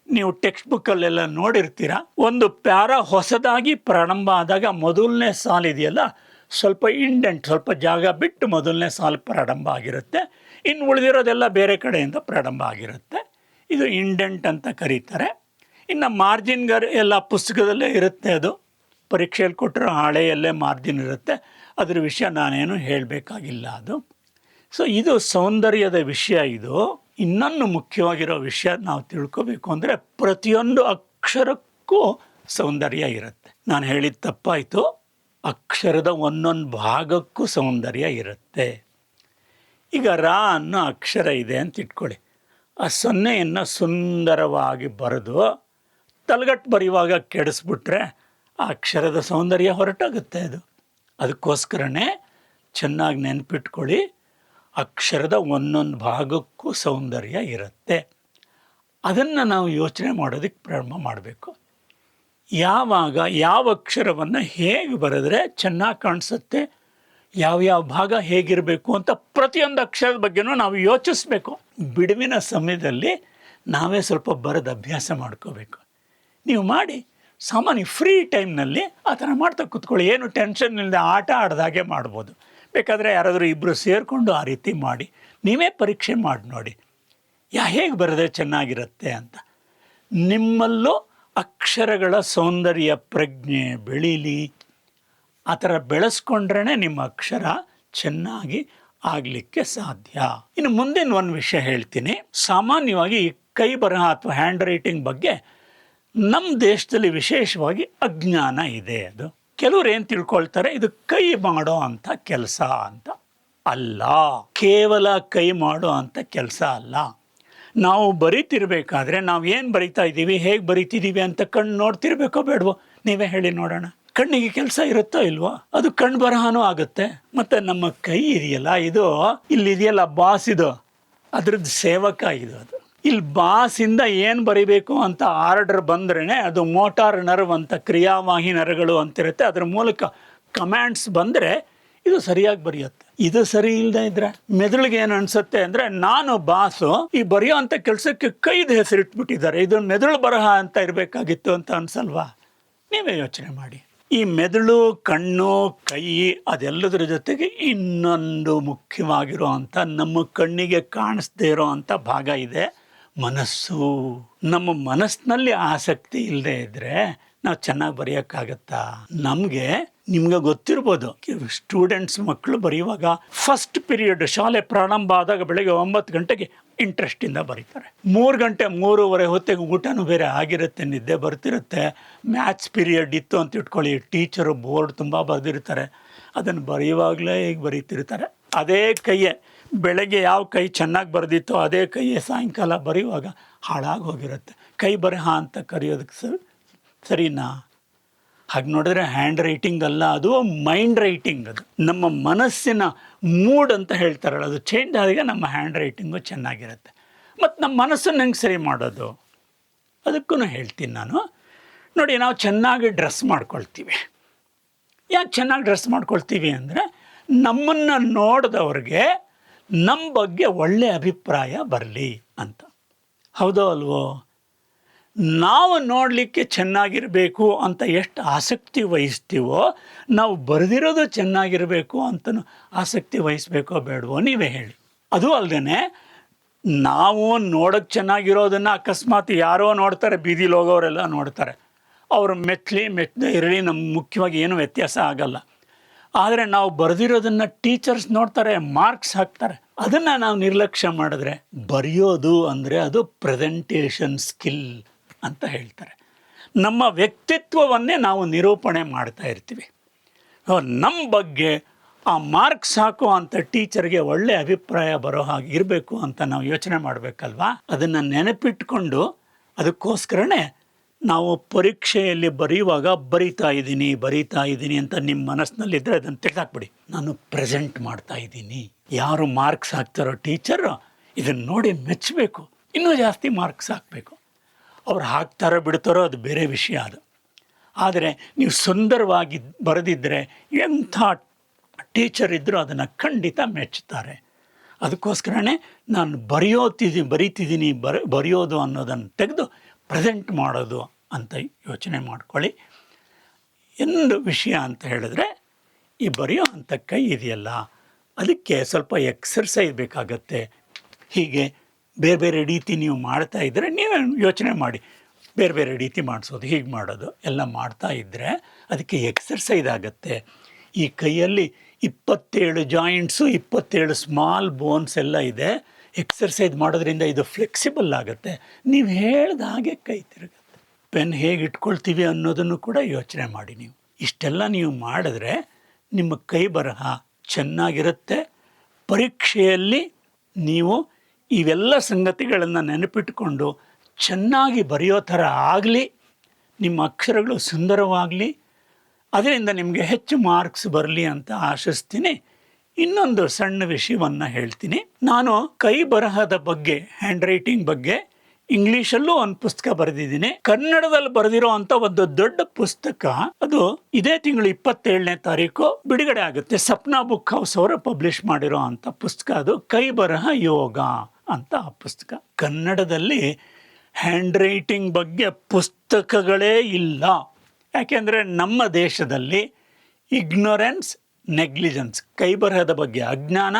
ನೀವು ಟೆಕ್ಸ್ಟ್ ಬುಕ್ಕಲ್ಲೆಲ್ಲ ನೋಡಿರ್ತೀರ. ಒಂದು ಪ್ಯಾರ ಹೊಸದಾಗಿ ಪ್ರಾರಂಭ ಆದಾಗ ಮೊದಲನೇ ಸಾಲು ಇದೆಯಲ್ಲ, ಸ್ವಲ್ಪ ಇಂಡೆಂಟ್, ಸ್ವಲ್ಪ ಜಾಗ ಬಿಟ್ಟು ಮೊದಲನೇ ಸಾಲು ಪ್ರಾರಂಭ ಆಗಿರುತ್ತೆ. ಇನ್ನು ಉಳಿದಿರೋದೆಲ್ಲ ಬೇರೆ ಕಡೆಯಿಂದ ಪ್ರಾರಂಭ ಆಗಿರುತ್ತೆ. ಇದು ಇಂಡೆಂಟ್ ಅಂತ ಕರೀತಾರೆ. ಇನ್ನು ಮಾರ್ಜಿನ್ಗರ್ ಎಲ್ಲ ಪುಸ್ತಕದಲ್ಲೇ ಇರುತ್ತೆ. ಅದು ಪರೀಕ್ಷೆಯಲ್ಲಿ ಕೊಟ್ಟಿರೋ ಹಾಳೆಯಲ್ಲೇ ಮಾರ್ಜಿನ್ ಇರುತ್ತೆ. ಅದರ ವಿಷಯ ನಾನೇನು ಹೇಳಬೇಕಾಗಿಲ್ಲ. ಅದು ಸೊ ಇದು ಸೌಂದರ್ಯದ ವಿಷಯ. ಇದು ಇನ್ನೊಂದು ಮುಖ್ಯವಾಗಿರೋ ವಿಷಯ ನಾವು ತಿಳ್ಕೋಬೇಕು ಅಂದರೆ, ಪ್ರತಿಯೊಂದು ಅಕ್ಷರಕ್ಕೂ ಸೌಂದರ್ಯ ಇರುತ್ತೆ. ನಾನು ಹೇಳಿದ ತಪ್ಪಾಯಿತು, ಅಕ್ಷರದ ಒಂದೊಂದು ಭಾಗಕ್ಕೂ ಸೌಂದರ್ಯ ಇರುತ್ತೆ. ಈಗ ರಾ ಅನ್ನೋ ಅಕ್ಷರ ಇದೆ ಅಂತ ಇಟ್ಕೊಳ್ಳಿ. ಆ 0ಯನ್ನು ಸುಂದರವಾಗಿ ಬರೆದು ತಲೆಗಟ್ಟು ಬರೆಯುವಾಗ ಕೆಡಿಸ್ಬಿಟ್ರೆ ಆ ಅಕ್ಷರದ ಸೌಂದರ್ಯ ಹೊರಟೋಗುತ್ತೆ. ಅದಕ್ಕೋಸ್ಕರನೇ ಚೆನ್ನಾಗಿ ನೆನಪಿಟ್ಕೊಳ್ಳಿ, ಅಕ್ಷರದ ಒಂದೊಂದು ಭಾಗಕ್ಕೂ ಸೌಂದರ್ಯ ಇರುತ್ತೆ. ಅದನ್ನು ನಾವು ಯೋಚನೆ ಮಾಡೋದಕ್ಕೆ ಪ್ರಾರಂಭ ಮಾಡಬೇಕು. ಯಾವಾಗ ಯಾವ ಅಕ್ಷರವನ್ನು ಹೇಗೆ ಬರೆದ್ರೆ ಚೆನ್ನಾಗಿ ಕಾಣಿಸುತ್ತೆ, ಯಾವ್ಯಾವ ಭಾಗ ಹೇಗಿರಬೇಕು ಅಂತ ಪ್ರತಿಯೊಂದು ಅಕ್ಷರದ ಬಗ್ಗೆನೂ ನಾವು ಯೋಚಿಸ್ಬೇಕು. ಬಿಡುವಿನ ಸಮಯದಲ್ಲಿ ನಾವೇ ಸ್ವಲ್ಪ ಬರೆದು ಅಭ್ಯಾಸ ಮಾಡ್ಕೋಬೇಕು. ನೀವು ಮಾಡಿ, ಸಾಮಾನ್ಯ ಫ್ರೀ ಟೈಮ್ನಲ್ಲಿ ಆ ಥರ ಮಾಡ್ತಾ ಕೂತ್ಕೊಳ್ಳಿ. ಏನು ಟೆನ್ಷನ್ ಇಲ್ಲದೆ ಆಟ ಆಡ್ದಾಗೆ ಮಾಡ್ಬೋದು. ಬೇಕಾದರೆ ಯಾರಾದರೂ ಇಬ್ಬರು ಸೇರಿಕೊಂಡು ಆ ರೀತಿ ಮಾಡಿ ನೀವೇ ಪರೀಕ್ಷೆ ಮಾಡಿ ನೋಡಿ ಹೇಗೆ ಬರೆದ್ರೆ ಚೆನ್ನಾಗಿರುತ್ತೆ ಅಂತ. ನಿಮ್ಮಲ್ಲೂ ಅಕ್ಷರಗಳ ಸೌಂದರ್ಯ ಪ್ರಜ್ಞೆ ಬೆಳೀಲಿ. ಆ ಥರ ಬೆಳೆಸ್ಕೊಂಡ್ರೇ ನಿಮ್ಮ ಅಕ್ಷರ ಚೆನ್ನಾಗಿ ಆಗಲಿಕ್ಕೆ ಸಾಧ್ಯ. ಇನ್ನು ಮುಂದಿನ ಒಂದು ವಿಷಯ ಹೇಳ್ತೀನಿ. ಸಾಮಾನ್ಯವಾಗಿ ಕೈ ಬರಹ ಅಥವಾ ಹ್ಯಾಂಡ್ ರೈಟಿಂಗ್ ಬಗ್ಗೆ ನಮ್ಮ ದೇಶದಲ್ಲಿ ವಿಶೇಷವಾಗಿ ಅಜ್ಞಾನ ಇದೆ. ಅದು ಕೆಲವರು ಏನು ತಿಳ್ಕೊಳ್ತಾರೆ, ಇದು ಕೈ ಮಾಡೋ ಅಂಥ ಕೆಲಸ ಅಂತ. ಅಲ್ಲ, ಕೇವಲ ಕೈ ಮಾಡೋ ಅಂಥ ಕೆಲಸ ಅಲ್ಲ. ನಾವು ಬರೀತಿರ್ಬೇಕಾದ್ರೆ ನಾವು ಏನು ಬರಿತಾ ಇದ್ದೀವಿ, ಹೇಗೆ ಬರಿತಿದ್ದೀವಿ ಅಂತ ಕಣ್ಣು ನೋಡ್ತಿರ್ಬೇಕೋ ಬೇಡವೋ? ನೀವೇ ಹೇಳಿ ನೋಡೋಣ. ಕಣ್ಣಿಗೆ ಕೆಲಸ ಇರುತ್ತೋ ಇಲ್ವೋ? ಅದು ಕಣ್ಣು ಬರಹನೂ ಆಗುತ್ತೆ. ಮತ್ತು ನಮ್ಮ ಕೈ ಇದೆಯಲ್ಲ, ಇದು ಇಲ್ಲಿದೆಯಲ್ಲ ಬಾಸ್, ಇದು ಅದ್ರದ್ದು ಸೇವಕ ಇದು. ಅದು ಇಲ್ಲಿ ಬಾಸಿಂದ ಏನು ಬರಿಬೇಕು ಅಂತ ಆರ್ಡರ್ ಬಂದ್ರೇ ಅದು ಮೋಟಾರ್ ನರ್ವ್ ಅಂತ, ಕ್ರಿಯಾವಾಹಿ ನರಗಳು ಅಂತಿರುತ್ತೆ, ಅದ್ರ ಮೂಲಕ ಕಮ್ಯಾಂಡ್ಸ್ ಬಂದರೆ ಇದು ಸರಿಯಾಗಿ ಬರೆಯುತ್ತೆ. ಇದು ಸರಿ ಇಲ್ಲದೆ ಇದ್ರೆ ಮೆದುಳಿಗೆ ಏನು ಅನ್ಸುತ್ತೆ ಅಂದರೆ, ನಾನು ಬಾಸು, ಈ ಬರೆಯೋ ಅಂಥ ಕೆಲಸಕ್ಕೆ ಕೈದು ಹೆಸರಿಟ್ಬಿಟ್ಟಿದ್ದಾರೆ, ಇದು ಮೆದುಳು ಬರಹ ಅಂತ ಇರಬೇಕಾಗಿತ್ತು ಅಂತ ಅನ್ಸಲ್ವಾ? ನೀವೇ ಯೋಚನೆ ಮಾಡಿ. ಈ ಮೆದುಳು, ಕಣ್ಣು, ಕೈ ಅದೆಲ್ಲದರ ಜೊತೆಗೆ ಇನ್ನೊಂದು ಮುಖ್ಯವಾಗಿರೋ ಅಂಥ, ನಮ್ಮ ಕಣ್ಣಿಗೆ ಕಾಣಿಸ್ದೇ ಇರೋ ಅಂಥ ಭಾಗ ಇದೆ, ಮನಸ್ಸು. ನಮ್ಮ ಮನಸ್ಸಿನಲ್ಲಿ ಆಸಕ್ತಿ ಇಲ್ಲದೆ ಇದ್ದರೆ ನಾವು ಚೆನ್ನಾಗಿ ಬರೆಯೋಕ್ಕಾಗತ್ತಾ? ನಿಮ್ಗೆ ಗೊತ್ತಿರ್ಬೋದು, ಸ್ಟೂಡೆಂಟ್ಸ್ ಮಕ್ಕಳು ಬರೆಯುವಾಗ ಫಸ್ಟ್ ಪೀರಿಯಡ್ ಶಾಲೆ ಪ್ರಾರಂಭ ಆದಾಗ ಬೆಳಗ್ಗೆ 9 ಗಂಟೆಗೆ ಇಂಟ್ರೆಸ್ಟಿಂದ ಬರೀತಾರೆ. 3 ಗಂಟೆ 3:30 ಹೊತ್ತಿಗೆ ಊಟನೂ ಬೇರೆ ಆಗಿರುತ್ತೆ, ನಿದ್ದೆ ಬರ್ತಿರುತ್ತೆ. ಮ್ಯಾಥ್ಸ್ ಪೀರಿಯಡ್ ಇತ್ತು ಅಂತ ಇಟ್ಕೊಳ್ಳಿ, ಟೀಚರು ಬೋರ್ಡ್ ತುಂಬ ಬರೆದಿರ್ತಾರೆ, ಅದನ್ನು ಬರೆಯುವಾಗಲೇ ಈಗ ಬರೀತಿರ್ತಾರೆ. ಅದೇ ಕೈಯೇ ಬೆಳಗ್ಗೆ ಯಾವ ಕೈ ಚೆನ್ನಾಗಿ ಬರೆದಿತ್ತೋ ಅದೇ ಕೈಯೇ ಸಾಯಂಕಾಲ ಬರೆಯುವಾಗ ಹಾಳಾಗಿ ಹೋಗಿರುತ್ತೆ. ಕೈ ಬರಹ ಅಂತ ಕರೆಯೋದಕ್ಕೆ ಸರಿನಾ? ಹಾಗೆ ನೋಡಿದ್ರೆ ಹ್ಯಾಂಡ್ ರೈಟಿಂಗ್ ಅಲ್ಲ, ಅದು ಮೈಂಡ್ ರೈಟಿಂಗ್. ಅದು ನಮ್ಮ ಮನಸ್ಸಿನ ಮೂಡ್ ಅಂತ ಹೇಳ್ತಾರಲ್ಲ, ಅದು ಚೇಂಜ್ ಆದಾಗ ನಮ್ಮ ಹ್ಯಾಂಡ್ ರೈಟಿಂಗು ಚೆನ್ನಾಗಿರುತ್ತೆ. ಮತ್ತು ನಮ್ಮ ಮನಸ್ಸನ್ನು ಹೆಂಗೆ ಸರಿ ಮಾಡೋದು ಅದಕ್ಕೂ ಹೇಳ್ತೀನಿ ನಾನು. ನೋಡಿ, ನಾವು ಚೆನ್ನಾಗಿ ಡ್ರೆಸ್ ಮಾಡ್ಕೊಳ್ತೀವಿ. ಯಾಕೆ ಚೆನ್ನಾಗಿ ಡ್ರೆಸ್ ಮಾಡ್ಕೊಳ್ತೀವಿ ಅಂದರೆ, ನಮ್ಮನ್ನು ನೋಡಿದವ್ರಿಗೆ ನಮ್ಮ ಬಗ್ಗೆ ಒಳ್ಳೆಯ ಅಭಿಪ್ರಾಯ ಬರಲಿ ಅಂತ. ಹೌದೋ ಅಲ್ವೋ? ನಾವು ನೋಡಲಿಕ್ಕೆ ಚೆನ್ನಾಗಿರಬೇಕು ಅಂತ ಎಷ್ಟು ಆಸಕ್ತಿ ವಹಿಸ್ತೀವೋ, ನಾವು ಬರೆದಿರೋದು ಚೆನ್ನಾಗಿರಬೇಕು ಅಂತಲೂ ಆಸಕ್ತಿ ವಹಿಸ್ಬೇಕೋ ಬೇಡವೋ? ನೀವೇ ಹೇಳಿ. ಅದು ಅಲ್ಲದೆ ನಾವು ನೋಡೋಕ್ಕೆ ಚೆನ್ನಾಗಿರೋದನ್ನು ಅಕಸ್ಮಾತ್ ಯಾರೋ ನೋಡ್ತಾರೆ, ಬೀದಿಲಿ ಹೋಗೋರೆಲ್ಲ ನೋಡ್ತಾರೆ, ಅವರು ಮೆಚ್ಚದೇ ಇರಲಿ, ನಮ್ಗೆ ಮುಖ್ಯವಾಗಿ ಏನೂ ವ್ಯತ್ಯಾಸ ಆಗಲ್ಲ. ಆದರೆ ನಾವು ಬರೆದಿರೋದನ್ನು ಟೀಚರ್ಸ್ ನೋಡ್ತಾರೆ, ಮಾರ್ಕ್ಸ್ ಹಾಕ್ತಾರೆ. ಅದನ್ನು ನಾವು ನಿರ್ಲಕ್ಷ್ಯ ಮಾಡಿದ್ರೆ, ಬರೆಯೋದು ಅಂದರೆ ಅದು ಪ್ರೆಸೆಂಟೇಷನ್ ಸ್ಕಿಲ್ ಅಂತ ಹೇಳ್ತಾರೆ. ನಮ್ಮ ವ್ಯಕ್ತಿತ್ವವನ್ನೇ ನಾವು ನಿರೂಪಣೆ ಮಾಡ್ತಾ ಇರ್ತೀವಿ. ನಮ್ಮ ಬಗ್ಗೆ ಆ ಮಾರ್ಕ್ಸ್ ಹಾಕೋ ಅಂಥ ಟೀಚರ್ಗೆ ಒಳ್ಳೆಯ ಅಭಿಪ್ರಾಯ ಬರೋ ಹಾಗೆ ಇರಬೇಕು ಅಂತ ನಾವು ಯೋಚನೆ ಮಾಡಬೇಕಲ್ವಾ? ಅದನ್ನು ನೆನಪಿಟ್ಕೊಂಡು, ಅದಕ್ಕೋಸ್ಕರನೇ ನಾವು ಪರೀಕ್ಷೆಯಲ್ಲಿ ಬರೆಯುವಾಗ ಬರಿತಾ ಇದ್ದೀನಿ ಅಂತ ನಿಮ್ಮ ಮನಸ್ಸಿನಲ್ಲಿದ್ದರೆ ಅದನ್ನು ತೆಗೆದಾಕ್ಬಿಡಿ. ನಾನು ಪ್ರೆಸೆಂಟ್ ಮಾಡ್ತಾ ಇದ್ದೀನಿ. ಯಾರು ಮಾರ್ಕ್ಸ್ ಹಾಕ್ತಾರೋ ಟೀಚರು ಇದನ್ನು ನೋಡಿ ಮೆಚ್ಚಬೇಕು, ಇನ್ನೂ ಜಾಸ್ತಿ ಮಾರ್ಕ್ಸ್ ಹಾಕಬೇಕು. ಅವ್ರು ಹಾಕ್ತಾರೋ ಬಿಡ್ತಾರೋ ಅದು ಬೇರೆ ವಿಷಯ. ಅದು ಆದರೆ ನೀವು ಸುಂದರವಾಗಿ ಬರೆದಿದ್ದರೆ ಎಂಥ ಟೀಚರ್ ಇದ್ದರೂ ಅದನ್ನು ಖಂಡಿತ ಮೆಚ್ಚುತ್ತಾರೆ. ಅದಕ್ಕೋಸ್ಕರನೇ ನಾನು ಬರೀತಿದ್ದೀನಿ ಬರೆಯೋದು ಅನ್ನೋದನ್ನು ತೆಗೆದು ಪ್ರೆಸೆಂಟ್ ಮಾಡೋದು ಅಂತ ಯೋಚನೆ ಮಾಡ್ಕೊಳ್ಳಿ. ಒಂದು ವಿಷಯ ಅಂತ ಹೇಳಿದ್ರೆ, ಈ ಬರೆಯೋ ಅಂಥ ಕೈ ಇದೆಯಲ್ಲ, ಅದಕ್ಕೆ ಸ್ವಲ್ಪ ಎಕ್ಸರ್ಸೈಸ್ ಬೇಕಾಗತ್ತೆ. ಹೀಗೆ ಬೇರೆ ಬೇರೆ ರೀತಿ ನೀವು ಮಾಡ್ತಾ ಇದ್ದರೆ, ನೀವೇ ಯೋಚನೆ ಮಾಡಿ, ಬೇರೆ ಬೇರೆ ರೀತಿ ಮಾಡಿಸೋದು, ಹೀಗೆ ಮಾಡೋದು ಎಲ್ಲ ಮಾಡ್ತಾ ಇದ್ದರೆ ಅದಕ್ಕೆ ಎಕ್ಸರ್ಸೈಸ್ ಆಗುತ್ತೆ. ಈ ಕೈಯಲ್ಲಿ 27 ಜಾಯಿಂಟ್ಸು, 27 ಸ್ಮಾಲ್ ಬೋನ್ಸ್ ಎಲ್ಲ ಇದೆ. ಎಕ್ಸರ್ಸೈಸ್ ಮಾಡೋದ್ರಿಂದ ಇದು ಫ್ಲೆಕ್ಸಿಬಲ್ ಆಗುತ್ತೆ. ನೀವು ಹೇಳ್ದ ಹಾಗೆ ಕೈ ತಿರುಗುತ್ತೆ. ಪೆನ್ ಹೇಗೆ ಇಟ್ಕೊಳ್ತೀವಿ ಅನ್ನೋದನ್ನು ಕೂಡ ಯೋಚನೆ ಮಾಡಿ. ನೀವು ಇಷ್ಟೆಲ್ಲ ನೀವು ಮಾಡಿದ್ರೆ ನಿಮ್ಮ ಕೈ ಬರಹ ಚೆನ್ನಾಗಿರುತ್ತೆ. ಪರೀಕ್ಷೆಯಲ್ಲಿ ನೀವು ಇವೆಲ್ಲ ಸಂಗತಿಗಳನ್ನು ನೆನಪಿಟ್ಕೊಂಡು ಚೆನ್ನಾಗಿ ಬರೆಯೋ ಥರ ಆಗಲಿ, ನಿಮ್ಮ ಅಕ್ಷರಗಳು ಸುಂದರವಾಗಲಿ, ಅದರಿಂದ ನಿಮಗೆ ಹೆಚ್ಚು ಮಾರ್ಕ್ಸ್ ಬರಲಿ ಅಂತ ಆಶಿಸ್ತೀನಿ. ಇನ್ನೊಂದು ಸಣ್ಣ ವಿಷಯವನ್ನು ಹೇಳ್ತೀನಿ. ನಾನು ಕೈ ಬರಹದ ಬಗ್ಗೆ, ಹ್ಯಾಂಡ್ ರೈಟಿಂಗ್ ಬಗ್ಗೆ ಇಂಗ್ಲೀಷಲ್ಲೂ ಒಂದು ಪುಸ್ತಕ ಬರೆದಿದ್ದೀನಿ. ಕನ್ನಡದಲ್ಲಿ ಬರೆದಿರೋ ಅಂಥ ಒಂದು ದೊಡ್ಡ ಪುಸ್ತಕ, ಅದು ಇದೇ ತಿಂಗಳು 27ನೇ ತಾರೀಕು ಬಿಡುಗಡೆ ಆಗುತ್ತೆ. ಸಪ್ನಾ ಬುಕ್ ಹೌಸ್ ಅವರು ಪಬ್ಲಿಷ್ ಮಾಡಿರೋ ಅಂಥ ಪುಸ್ತಕ ಅದು. ಕೈ ಬರಹ ಯೋಗ ಅಂತ ಆ ಪುಸ್ತಕ. ಕನ್ನಡದಲ್ಲಿ ಹ್ಯಾಂಡ್ ರೈಟಿಂಗ್ ಬಗ್ಗೆ ಪುಸ್ತಕಗಳೇ ಇಲ್ಲ. ಯಾಕೆಂದರೆ ನಮ್ಮ ದೇಶದಲ್ಲಿ ಇಗ್ನೊರೆನ್ಸ್, ನೆಗ್ಲಿಜೆನ್ಸ್, ಕೈ ಬರಹದ ಬಗ್ಗೆ ಅಜ್ಞಾನ,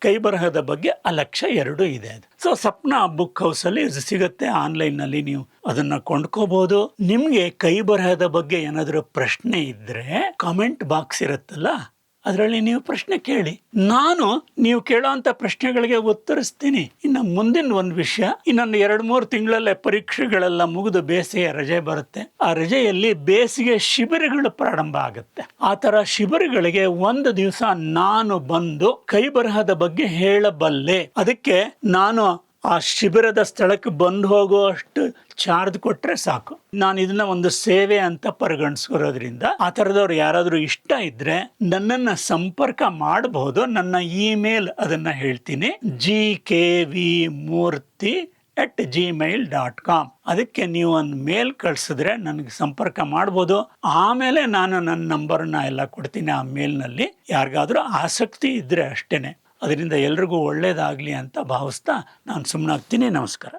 ಕೈ ಬರಹದ ಬಗ್ಗೆ ಅಲಕ್ಷ್ಯ ಎರಡೂ ಇದೆ. ಅದು ಸೊ ಸಪ್ನಾ ಬುಕ್ ಹೌಸಲ್ಲಿ ಇದು ಸಿಗುತ್ತೆ. ಆನ್ಲೈನ್ನಲ್ಲಿ ನೀವು ಅದನ್ನು ಕೊಂಡ್ಕೋಬೋದು. ನಿಮಗೆ ಕೈ ಬರಹದ ಬಗ್ಗೆ ಏನಾದರೂ ಪ್ರಶ್ನೆ ಇದ್ದರೆ ಕಾಮೆಂಟ್ ಬಾಕ್ಸ್ ಇರುತ್ತಲ್ಲ, ಅದರಲ್ಲಿ ನೀವು ಪ್ರಶ್ನೆ ಕೇಳಿ. ನಾನು ನೀವು ಕೇಳೋವಂಥ ಪ್ರಶ್ನೆಗಳಿಗೆ ಉತ್ತರಿಸ್ತೀನಿ. ಇನ್ನು ಮುಂದಿನ ಒಂದು ವಿಷಯ, ಇನ್ನೊಂದು 2-3 ತಿಂಗಳಲ್ಲೇ ಪರೀಕ್ಷೆಗಳೆಲ್ಲ ಮುಗಿದು ಬೇಸಿಗೆ ರಜೆ ಬರುತ್ತೆ. ಆ ರಜೆಯಲ್ಲಿ ಬೇಸಿಗೆ ಶಿಬಿರಗಳು ಪ್ರಾರಂಭ ಆಗುತ್ತೆ. ಆ ಥರ ಶಿಬಿರಗಳಿಗೆ ಒಂದು ದಿವಸ ನಾನು ಬಂದು ಕೈ ಬರಹದ ಬಗ್ಗೆ ಹೇಳಬಲ್ಲೆ. ಅದಕ್ಕೆ ನಾನು ಆ ಶಿಬಿರದ ಸ್ಥಳಕ್ಕೆ ಬಂದು ಹೋಗುವಷ್ಟು ಚಾರ್ಜ್ ಕೊಟ್ಟರೆ ಸಾಕು. ನಾನು ಇದನ್ನ ಒಂದು ಸೇವೆ ಅಂತ ಪರಿಗಣಿಸ್ಕೊರೋದ್ರಿಂದ ಆ ಥರದವ್ರು ಯಾರಾದರೂ ಇಷ್ಟ ಇದ್ರೆ ನನ್ನನ್ನು ಸಂಪರ್ಕ ಮಾಡಬಹುದು. ನನ್ನ ಇಮೇಲ್ ಅದನ್ನ ಹೇಳ್ತೀನಿ, gkvmurthy@gmail.com. ಅದಕ್ಕೆ ನೀವು ಒಂದು ಮೇಲ್ ಕಳಿಸಿದ್ರೆ ನನಗೆ ಸಂಪರ್ಕ ಮಾಡ್ಬೋದು. ಆಮೇಲೆ ನಾನು ನನ್ನ ನಂಬರ್ನ ಎಲ್ಲ ಕೊಡ್ತೀನಿ ಆ ಮೇಲ್ನಲ್ಲಿ. ಯಾರಿಗಾದ್ರೂ ಆಸಕ್ತಿ ಇದ್ರೆ ಅಷ್ಟೇನೆ. ಅದರಿಂದ ಎಲ್ರಿಗೂ ಒಳ್ಳೇದಾಗಲಿ ಅಂತ ಭಾವಿಸ್ತಾ ನಾನು ಸುಮ್ಮನಾಗ್ತೀನಿ. ನಮಸ್ಕಾರ.